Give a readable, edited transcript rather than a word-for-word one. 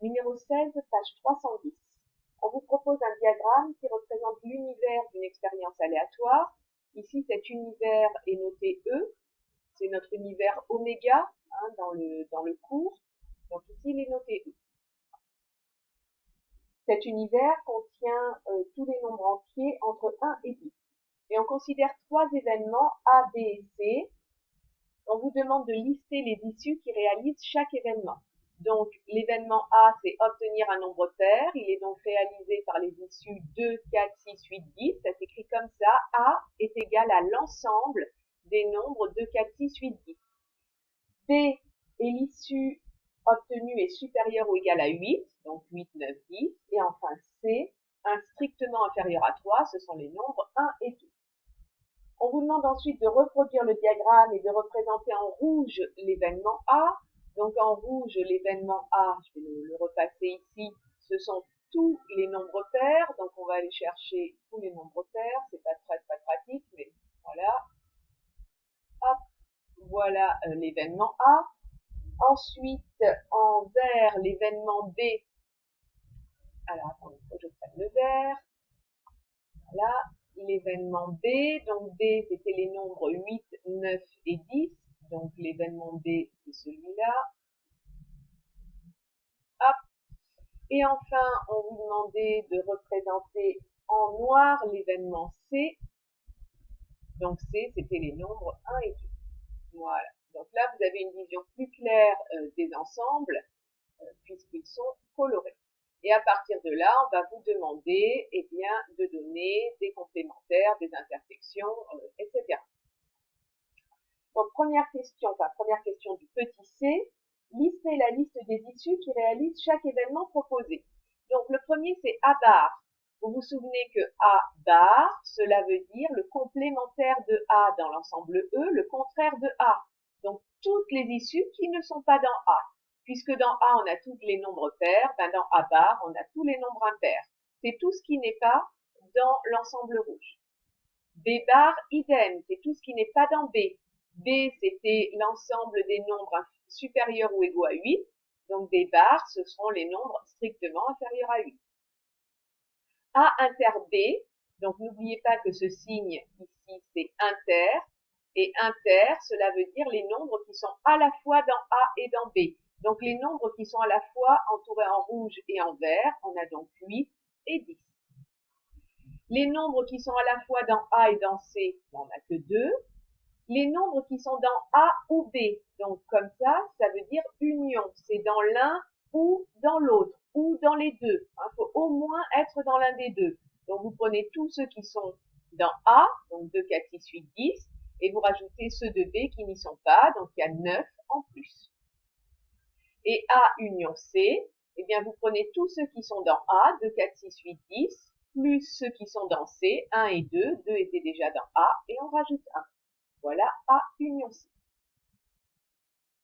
Numéro 16, page 310. On vous propose un diagramme qui représente l'univers d'une expérience aléatoire. Ici, cet univers est noté E. C'est notre univers oméga dans le cours. Donc ici, il est noté E. Cet univers contient tous les nombres entiers entre 1 et 10. Et on considère trois événements A, B et C. On vous demande de lister les issues qui réalisent chaque événement. Donc, l'événement A, c'est obtenir un nombre pair. Il est donc réalisé par les issues 2, 4, 6, 8, 10. Ça s'écrit comme ça. A est égal à l'ensemble des nombres 2, 4, 6, 8, 10. B est l'issue obtenue est supérieure ou égale à 8, donc 8, 9, 10. Et enfin C, un strictement inférieur à 3, ce sont les nombres 1 et 2. On vous demande ensuite de reproduire le diagramme et de représenter en rouge l'événement A. Donc en rouge, l'événement A, je vais le repasser ici, ce sont tous les nombres pairs. Donc on va aller chercher tous les nombres pairs. C'est pas très pratique, mais voilà. Hop, voilà l'événement A. Ensuite, en vert, l'événement B. Alors attendez, il faut que je prenne le vert. Voilà, l'événement B. Donc B, c'était les nombres 8, 9 et 10. Donc l'événement B, c'est celui-là. Hop. Et enfin, on vous demandait de représenter en noir l'événement C. Donc C, c'était les nombres 1 et 2. Voilà. Donc là, vous avez une vision plus claire des ensembles, puisqu'ils sont colorés. Et à partir de là, on va vous demander de donner des complémentaires, des intersections, etc. Donc première question du petit c, listez la liste des issues qui réalisent chaque événement proposé. Donc le premier c'est A bar. Vous vous souvenez que A bar, cela veut dire le complémentaire de A dans l'ensemble E, le contraire de A. Donc toutes les issues qui ne sont pas dans A. Puisque dans A, on a tous les nombres pairs, dans A bar, on a tous les nombres impairs. C'est tout ce qui n'est pas dans l'ensemble rouge. B bar, idem, c'est tout ce qui n'est pas dans B. B, c'était l'ensemble des nombres supérieurs ou égaux à 8. Donc B bar, ce seront les nombres strictement inférieurs à 8. A inter B, donc n'oubliez pas que ce signe ici, c'est inter. Et inter, cela veut dire les nombres qui sont à la fois dans A et dans B. Donc les nombres qui sont à la fois entourés en rouge et en vert, on a donc 8 et 10. Les nombres qui sont à la fois dans A et dans C, on n'a que 2. Les nombres qui sont dans A ou B, donc comme ça veut dire union. C'est dans l'un ou dans l'autre, ou dans les deux. Il faut au moins être dans l'un des deux. Donc vous prenez tous ceux qui sont dans A, donc 2, 4, 6, 8, 10, et vous rajoutez ceux de B qui n'y sont pas, donc il y a 9 en plus. Et A union C, eh bien vous prenez tous ceux qui sont dans A, 2, 4, 6, 8, 10, plus ceux qui sont dans C, 1 et 2, 2 étaient déjà dans A, et on rajoute 1. Voilà A union C.